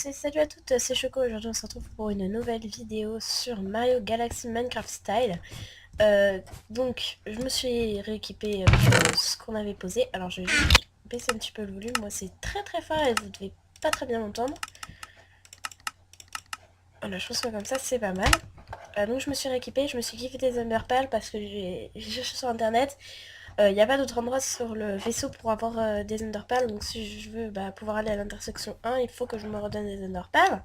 tous et salut à toutes, c'est Choco. Aujourd'hui on se retrouve pour une nouvelle vidéo sur Mario Galaxy Minecraft Style. Donc je me suis rééquipé avec ce qu'on avait posé. Alors je vais juste baisser un petit peu le volume, moi c'est très très fort et vous devez pas très bien m'entendre. Voilà, je pense que comme ça c'est pas mal. Donc je me suis rééquipé, je me suis kiffé des Underpearls parce que j'ai cherché sur internet. Il n'y a pas d'autre endroit sur le vaisseau pour avoir des Underpearls, donc si je veux pouvoir aller à l'intersection 1, il faut que je me redonne des Underpearls.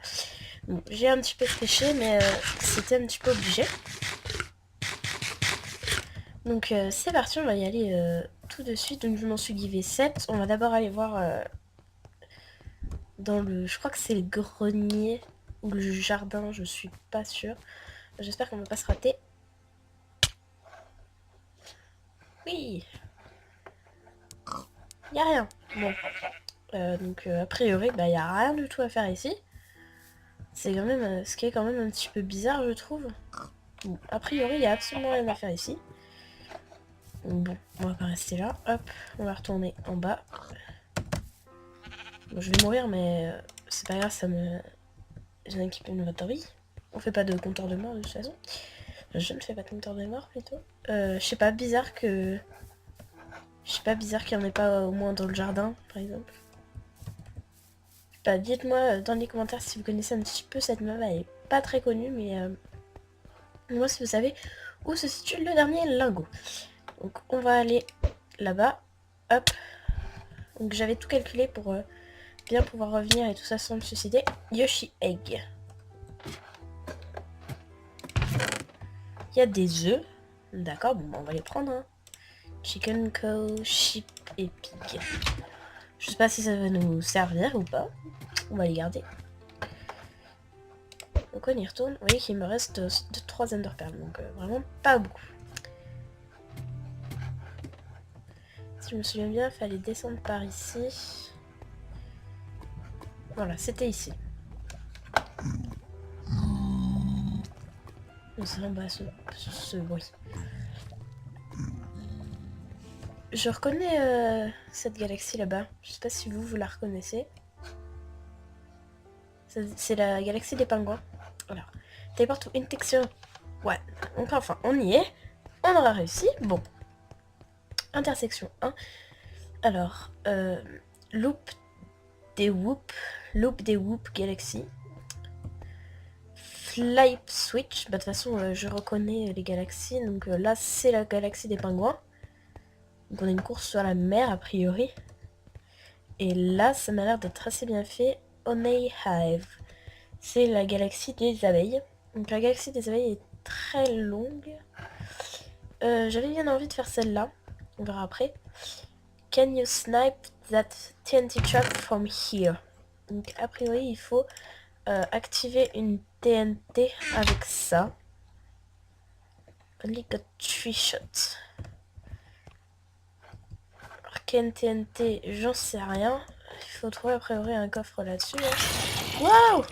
Bon, j'ai un petit peu triché, mais c'était un petit peu obligé. Donc c'est parti, on va y aller tout de suite. Donc je m'en suis givé 7. On va d'abord aller voir dans le... Je crois que c'est le grenier ou le jardin, je suis pas sûre. J'espère qu'on va pas se rater. Oui, y a rien. Bon, donc a priori, y a rien du tout à faire ici. C'est quand même ce qui est quand même un petit peu bizarre, je trouve. Bon, a priori, il y a absolument rien à faire ici. Bon, on va pas rester là. Hop, on va retourner en bas. Bon, je vais mourir, mais c'est pas grave, ça me... J'ai équipé une batterie. On fait pas de compteur de mort de toute façon. Je ne fais pas de compteur de mort plutôt. Je sais pas, bizarre que... Je sais pas, bizarre qu'il y en ait pas au moins dans le jardin, par exemple. Dites-moi dans les commentaires si vous connaissez un petit peu cette map, elle est pas très connue, mais moi si vous savez où se situe le dernier lingot. Donc on va aller là-bas. Hop. Donc j'avais tout calculé pour bien pouvoir revenir et tout ça sans me suicider. Yoshi Egg. Il y a des œufs. D'accord, bon, on va les prendre. Hein. Chicken, cow, sheep et pig. Je sais pas si ça va nous servir ou pas. On va les garder. Donc on y retourne. Vous voyez qu'il me reste 3 enderpearls. Donc vraiment pas beaucoup. Si je me souviens bien, il fallait descendre par ici. Voilà, c'était ici. C'est en bas ce bruit. Je reconnais cette galaxie là-bas. Je sais pas si vous la reconnaissez. C'est la galaxie des pingouins. Voilà. Téléport to Intection. Ouais. Donc enfin, on y est. On aura réussi. Bon. Intersection 1. Alors, Loop des Whoop. Loop des Whoop Galaxy. Flight Switch. De toute façon, je reconnais les galaxies. Donc là, c'est la galaxie des pingouins. Donc on a une course sur la mer, a priori. Et là, ça m'a l'air d'être assez bien fait. Honey Hive. C'est la galaxie des abeilles. Donc la galaxie des abeilles est très longue. J'avais bien envie de faire celle-là. On verra après. Can you snipe that TNT trap from here? Donc a priori, il faut activer une TNT avec ça. Only got 3 shots. Arcane TNT, j'en sais rien. Il faut trouver a priori un coffre là-dessus. Hein. Waouh!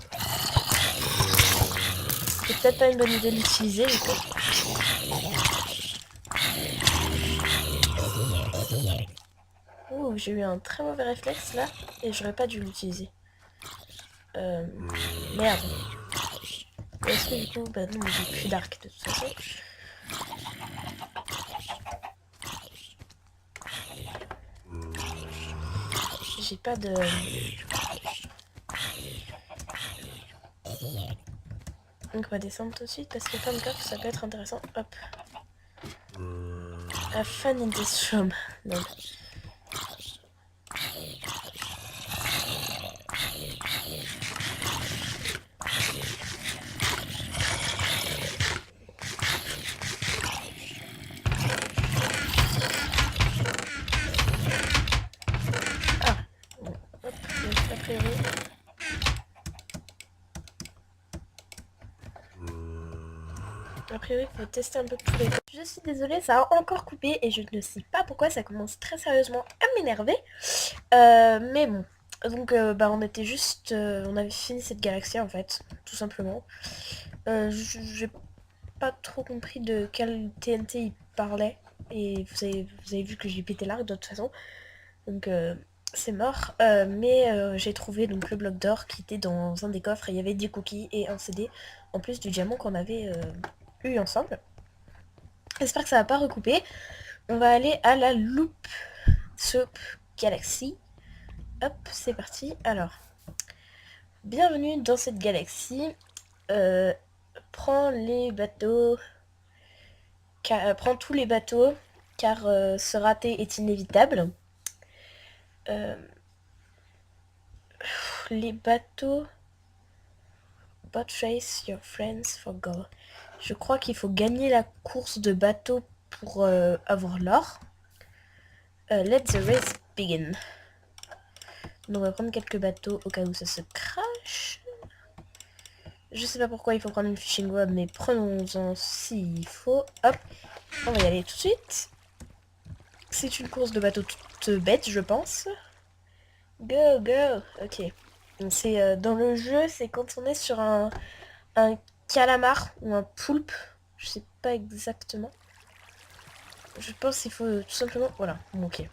C'est peut-être pas une bonne idée de l'utiliser du coup. Ouh, j'ai eu un très mauvais réflexe là et j'aurais pas dû l'utiliser. Merde. Est-ce que du coup, non, j'ai plus d'arc de toute façon. J'ai pas de... Donc on va descendre tout de suite parce que comme coffre ça peut être intéressant. Hop. Have fun in this room. Donc. Ah. Bon. Hop. Donc a priori... A priori, il faut tester un peu tous les... Je suis désolée, ça a encore coupé et je ne sais pas pourquoi, ça commence très sérieusement à m'énerver. Mais bon. Donc, on était juste... on avait fini cette galaxie, en fait, tout simplement. J'ai pas trop compris de quel TNT il parlait. Et vous avez vu que j'ai pété l'arc, de toute façon. Donc, c'est mort. Mais j'ai trouvé donc le bloc d'or qui était dans un des coffres et il y avait des cookies et un CD en plus du diamant qu'on avait eu ensemble. J'espère que ça va pas recouper. On va aller à la Loop Soup Galaxy. Hop, c'est parti. Alors, bienvenue dans cette galaxie. Prends les bateaux. Prends tous les bateaux, car ce raté est inévitable. Les bateaux. Boat race your friends for gold. Je crois qu'il faut gagner la course de bateau pour avoir l'or. Let the race begin. Donc on va prendre quelques bateaux au cas où ça se crache. Je sais pas pourquoi il faut prendre une fishing rod, mais prenons-en s'il faut. Hop, on va y aller tout de suite. C'est une course de bateau toute bête, je pense. Go, go. Ok. C'est dans le jeu, c'est quand on est sur un calamar ou un poulpe. Je sais pas exactement. Je pense qu'il faut tout simplement... Voilà, bon, ok.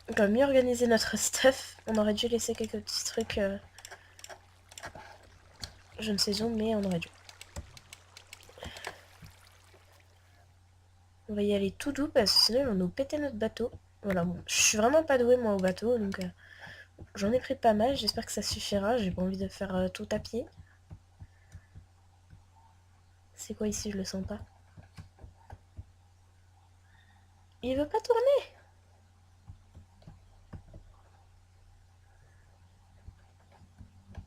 On va mieux organiser notre stuff. On aurait dû laisser quelques petits trucs... je ne sais où, mais on aurait dû. On va y aller tout doux parce que sinon ils vont nous péter notre bateau. Voilà, bon. Je suis vraiment pas douée moi au bateau, donc j'en ai pris pas mal. J'espère que ça suffira. J'ai pas envie de faire tout à pied. C'est quoi ici? Je le sens pas. Il veut pas tourner.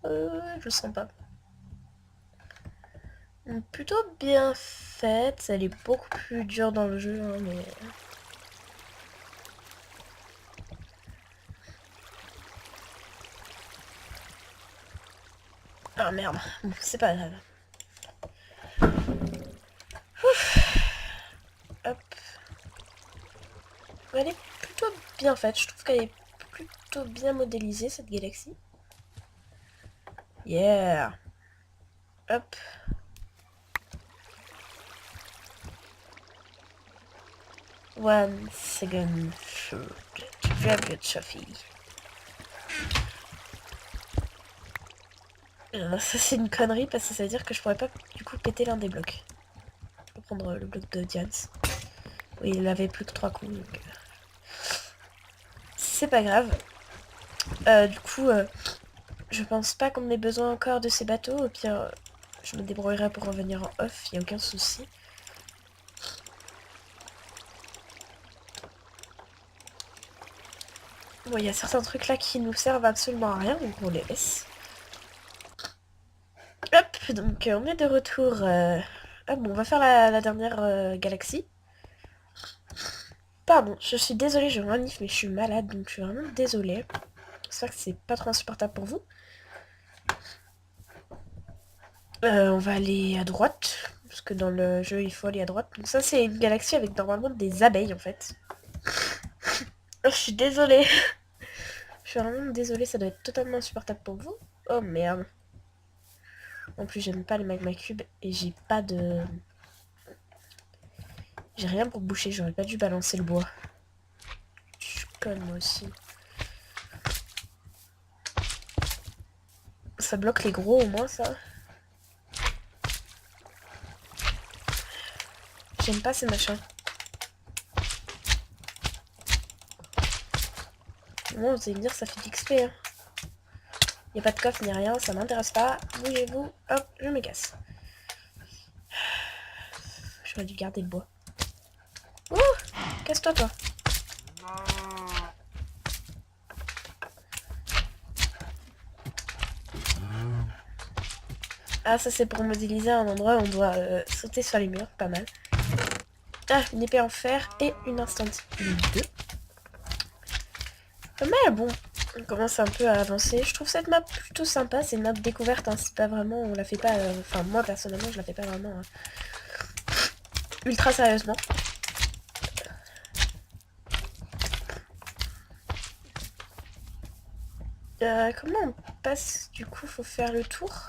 Je le sens pas. Plutôt bien faite. Elle est beaucoup plus dure dans le jeu, hein, mais... Ah merde, bon, c'est pas grave. Ouf. Hop. Elle est plutôt bien faite. Je trouve qu'elle est plutôt bien modélisée, cette galaxie. Yeah. Hop. One second food to grab your trophy. Ça c'est une connerie parce que ça veut dire que je pourrais pas du coup péter l'un des blocs. Je vais prendre le bloc de Dians. Oui, il avait plus que 3 coups donc... C'est pas grave. Du coup, je pense pas qu'on ait besoin encore de ces bateaux. Au pire, je me débrouillerai pour revenir en off, y a aucun souci. Bon, il y a certains trucs là qui nous servent absolument à rien, donc on les laisse. Hop, donc on est de retour. Ah bon, on va faire la dernière galaxie. Pardon, je suis désolée, je renifle, mais je suis malade, donc je suis vraiment désolée. J'espère que c'est pas trop insupportable pour vous. On va aller à droite, parce que dans le jeu, il faut aller à droite. Donc ça, c'est une galaxie avec normalement des abeilles, en fait. Oh, je suis désolée. Je suis vraiment désolée, ça doit être totalement insupportable pour vous. Oh merde. En plus, j'aime pas les magma cubes et j'ai pas de... J'ai rien pour boucher, j'aurais pas dû balancer le bois. Je suis conne, moi aussi. Ça bloque les gros, au moins, ça. J'aime pas ces machins. Moi, vous allez me dire, ça fait d'XP, hein. Y a pas de coffre ni rien, ça m'intéresse pas. Bougez-vous, hop, je me casse. J'aurais dû garder le bois. Ouh, casse-toi, toi. Ah, ça c'est pour modéliser un endroit où on doit sauter sur les murs, pas mal. Ah, une épée en fer et une instant 2. Pas mal, bon. On commence un peu à avancer. Je trouve cette map plutôt sympa. C'est une map découverte, hein. C'est pas vraiment... On la fait pas... Enfin, moi, personnellement, je la fais pas vraiment... ultra sérieusement. Comment on passe? Du coup, faut faire le tour.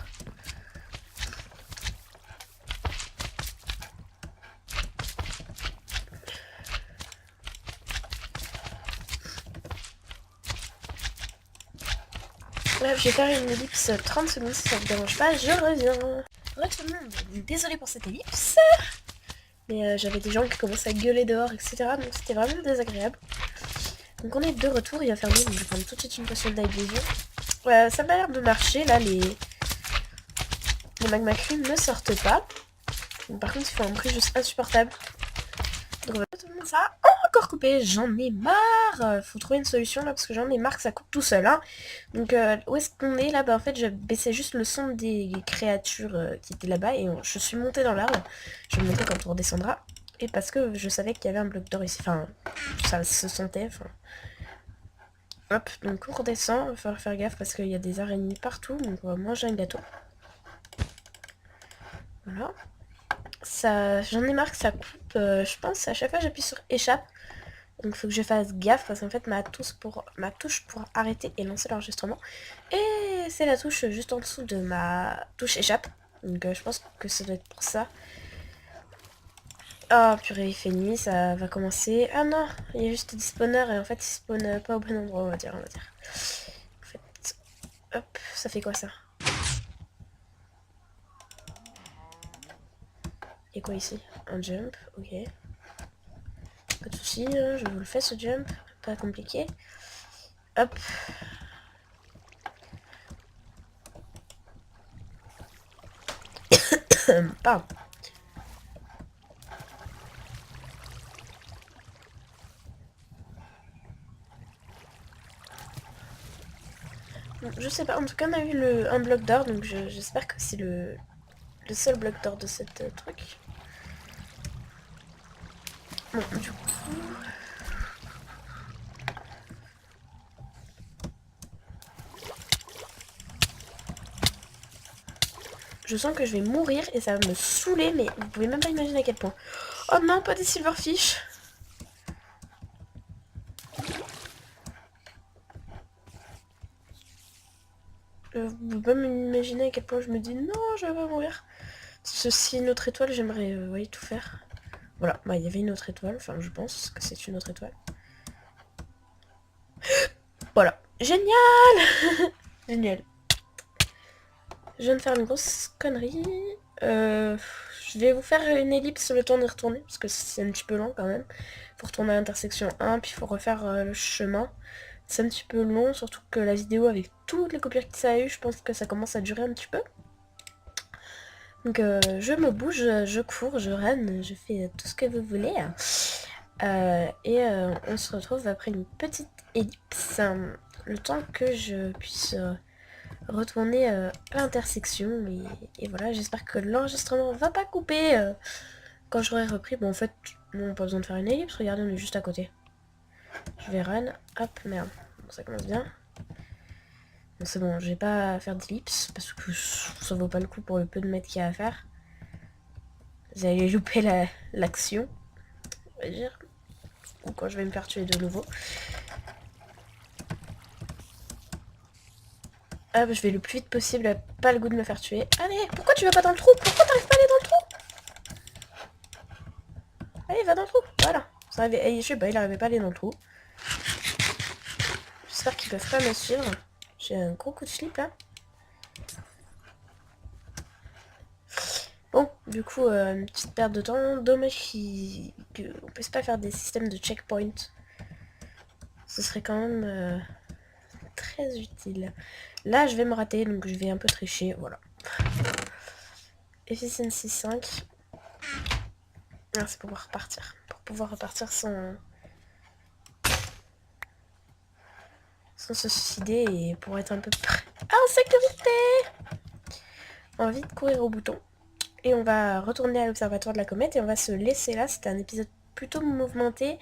Ouais, je vais faire une ellipse 30 secondes si ça vous dérange pas, je reviens. Ouais, tout le monde, désolé pour cette ellipse. Mais j'avais des gens qui commençaient à gueuler dehors, etc. Donc c'était vraiment désagréable. Donc on est de retour, il va faire nuit, donc je vais prendre tout de suite une potion de Night Vision. Ouais, ça m'a l'air de marcher, là, les magma cream ne sortent pas. Donc, par contre, il faut un bruit juste insupportable. Donc voilà, tout le monde, ça a encore coupé, j'en ai marre. Faut trouver une solution là, parce que j'en ai marre que ça coupe tout seul. Hein. Donc où est-ce qu'on est là? Bah en fait, je baissais juste le son des créatures qui étaient là-bas et je suis montée dans l'arbre. Je vais monter quand on redescendra. Et parce que je savais qu'il y avait un bloc d'or ici. Enfin, ça se sentait. Enfin. Hop, donc on redescend. Il va falloir faire gaffe parce qu'il y a des araignées partout. Donc on va manger un gâteau. Voilà. Ça, j'en ai marre que ça coupe. Je pense à chaque fois j'appuie sur échappe. Donc il faut que je fasse gaffe parce qu'en fait ma touche pour arrêter et lancer l'enregistrement. Et c'est la touche juste en dessous de ma touche échappe. Donc je pense que ça doit être pour ça. Oh purée, il fait nuit, ça va commencer. Ah non, il y a juste des spawners et en fait ils spawnent pas au bon endroit, on va dire. En fait, hop, ça fait quoi ça? Et quoi ici? Un jump, ok. Pas de soucis, je vous le fais ce jump, pas compliqué. Hop. Pardon. Je sais pas, en tout cas on a eu un bloc d'or, donc j'espère que c'est le seul bloc d'or de cette truc. Bon, du coup... Je sens que je vais mourir et ça va me saouler, mais vous pouvez même pas imaginer à quel point. Oh non, pas des silverfish. Vous pouvez pas m'imaginer à quel point je me dis non, je vais pas mourir. Ceci, une autre étoile, j'aimerais oui, tout faire. Voilà, bah il y avait une autre étoile, enfin je pense que c'est une autre étoile. Voilà, génial. Génial. Je viens de faire une grosse connerie. Je vais vous faire une ellipse sur le temps d'y retourner, parce que c'est un petit peu long quand même. Faut retourner à l'intersection 1, puis il faut refaire le chemin. C'est un petit peu long, surtout que la vidéo avec toutes les coupures que ça a eu, je pense que ça commence à durer un petit peu. Donc je me bouge, je cours, je run, je fais tout ce que vous voulez. Et on se retrouve après une petite ellipse. Le temps que je puisse retourner à l'intersection. Et voilà, j'espère que l'enregistrement va pas couper quand j'aurai repris. Bon en fait, non, pas besoin de faire une ellipse, regardez, on est juste à côté. Je vais run, hop, merde, bon, ça commence bien. Bon c'est bon, je vais pas faire d'ellipse parce que ça vaut pas le coup pour le peu de mètres qu'il y a à faire. Vous allez louper l'action, on va dire. Ou quand je vais me faire tuer de nouveau. Hop, je vais le plus vite possible, pas le goût de me faire tuer. Allez, pourquoi tu vas pas dans le trou? Pourquoi t'arrives pas à aller dans le trou? Allez, va dans le trou, voilà. Ça arrivait, je sais pas, il arrivait pas à aller dans le trou. J'espère qu'ils peuvent pas me suivre. J'ai un gros coup de slip là. Bon, du coup, une petite perte de temps. Dommage qu'on puisse pas faire des systèmes de checkpoint. Ce serait quand même très utile. Là, je vais me rater, donc je vais un peu tricher, voilà. Efficiency 5. Ah, c'est pour pouvoir repartir. Pour pouvoir repartir sans se suicider et pour être un peu près en sécurité. On va vite courir au bouton. Et on va retourner à l'observatoire de la comète et on va se laisser là. C'était un épisode plutôt mouvementé.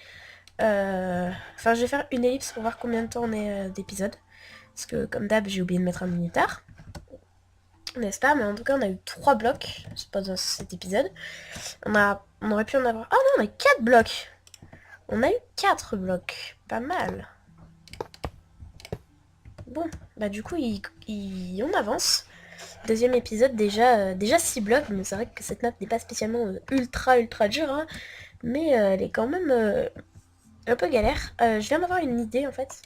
Enfin, je vais faire une ellipse pour voir combien de temps on est d'épisode. Parce que comme d'hab, j'ai oublié de mettre un minutard. N'est-ce pas? Mais en tout cas, on a eu 3 blocs. C'est pas dans cet épisode. On aurait pu en avoir... Oh non, on a 4 blocs. On a eu 4 blocs. Pas mal. Bon, bah du coup, on avance. Deuxième épisode, déjà 6 blocs. Mais c'est vrai que cette map n'est pas spécialement ultra dure. Hein, mais elle est quand même un peu galère. Je viens d'avoir une idée en fait.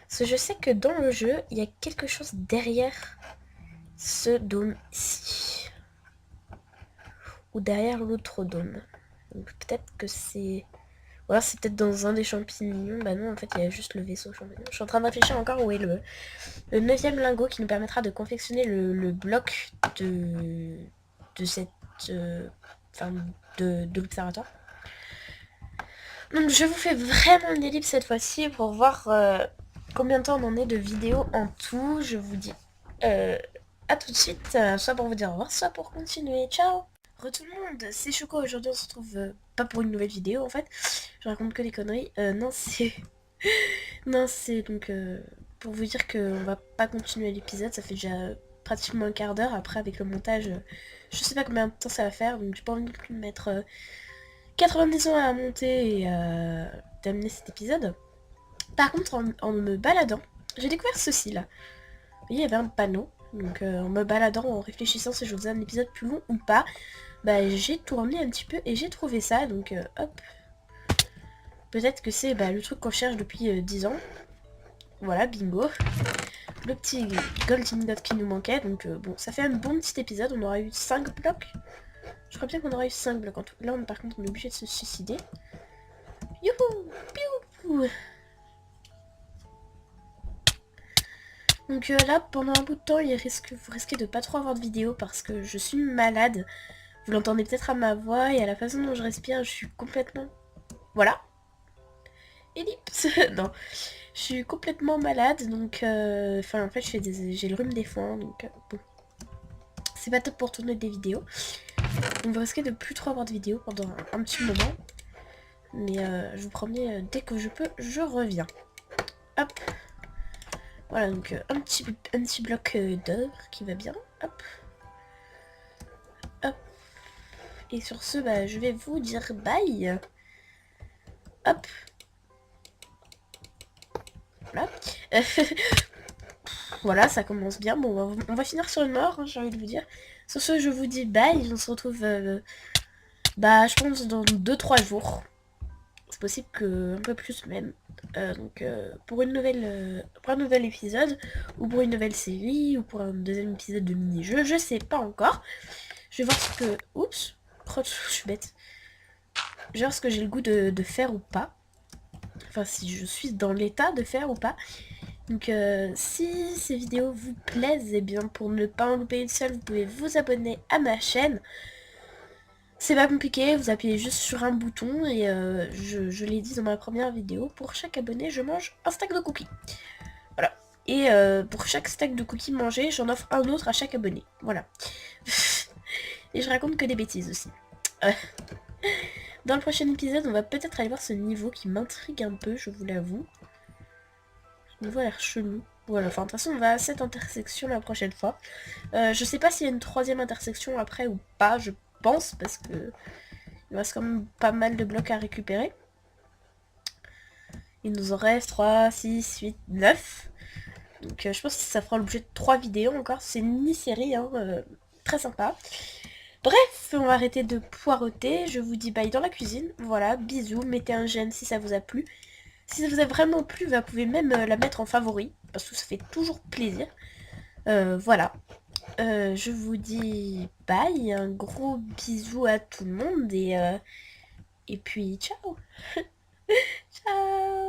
Parce que je sais que dans le jeu, il y a quelque chose derrière ce dôme ici. Ou derrière l'autre dôme. Donc peut-être que c'est... Ou alors c'est peut-être dans un des champignons. Bah non, en fait, il y a juste le vaisseau champignon. Je suis en train de réfléchir encore où est le 9e lingot qui nous permettra de confectionner le bloc de cette... Enfin, de l'observatoire. Donc je vous fais vraiment une ellipse cette fois-ci pour voir combien de temps on en est de vidéos en tout. Je vous dis à tout de suite, soit pour vous dire au revoir, soit pour continuer. Ciao! Re tout le monde, c'est Choco. Aujourd'hui on se retrouve pas pour une nouvelle vidéo en fait. Je raconte que des conneries. Non c'est... non c'est donc pour vous dire qu'on va pas continuer l'épisode. Ça fait déjà pratiquement un quart d'heure. Après avec le montage, je sais pas combien de temps ça va faire. Donc j'ai pas envie non plus de mettre 90 ans à monter et à terminer cet épisode. Par contre, en me baladant, j'ai découvert ceci là. Vous voyez, il y avait un panneau. Donc en me baladant, en réfléchissant si je faisais un épisode plus long ou pas, bah j'ai tourné un petit peu et j'ai trouvé ça. Donc hop. Peut-être que c'est le truc qu'on cherche depuis 10 ans. Voilà, bingo. Le petit Golden Dot qui nous manquait. Donc bon, ça fait un bon petit épisode. On aura eu 5 blocs. Je crois bien qu'on aura eu 5 blocs en tout. Là, par contre, on est obligé de se suicider. Youhou! Piou! Donc là, pendant un bout de temps, vous risquez de pas trop avoir de vidéo parce que je suis malade. Vous l'entendez peut-être à ma voix et à la façon dont je respire, je suis complètement... Voilà. Ellipse. Non. Je suis complètement malade, donc... Enfin, en fait, j'ai le rhume des foins, donc... bon. C'est pas top pour tourner des vidéos. Donc vous risquez de plus trop avoir de vidéos pendant un petit moment. Mais je vous promets, dès que je peux, je reviens. Hop. Voilà, donc un petit bloc d'œuvre qui va bien. Hop. Hop. Et sur ce, je vais vous dire bye. Hop. Voilà. Voilà, ça commence bien. Bon, on va finir sur une mort, hein, j'ai envie de vous dire. Sur ce, je vous dis bye. On se retrouve, je pense, dans 2-3 jours. C'est possible que un peu plus même. Donc pour un nouvel épisode, ou pour une nouvelle série, ou pour un deuxième épisode de mini-jeu, je sais pas encore. Je vais voir ce que... Oups, oh, je suis bête. Je vais voir ce que j'ai le goût de faire ou pas. Enfin, si je suis dans l'état de faire ou pas. Donc si ces vidéos vous plaisent, et bien pour ne pas en louper une seule, vous pouvez vous abonner à ma chaîne. C'est pas compliqué, vous appuyez juste sur un bouton et je l'ai dit dans ma première vidéo, pour chaque abonné je mange un stack de cookies. Voilà. Et pour chaque stack de cookies mangé, j'en offre un autre à chaque abonné. Voilà. Et je raconte que des bêtises aussi. Dans le prochain épisode, on va peut-être aller voir ce niveau qui m'intrigue un peu, je vous l'avoue. Ce niveau a l'air chelou. Voilà, enfin de toute façon on va à cette intersection la prochaine fois. Je sais pas s'il y a une troisième intersection après ou pas, je pense, parce que il reste quand même pas mal de blocs à récupérer. Il nous en reste 3, 6, 8, 9. Donc je pense que ça fera l'objet de 3 vidéos encore. C'est une mini-série, hein, très sympa. Bref, on va arrêter de poireauter. Je vous dis bye dans la cuisine. Voilà, bisous, mettez un j'aime si ça vous a plu. Si ça vous a vraiment plu, vous pouvez même la mettre en favori, parce que ça fait toujours plaisir. Voilà. Je vous dis bye, un gros bisou à tout le monde et puis ciao. Ciao.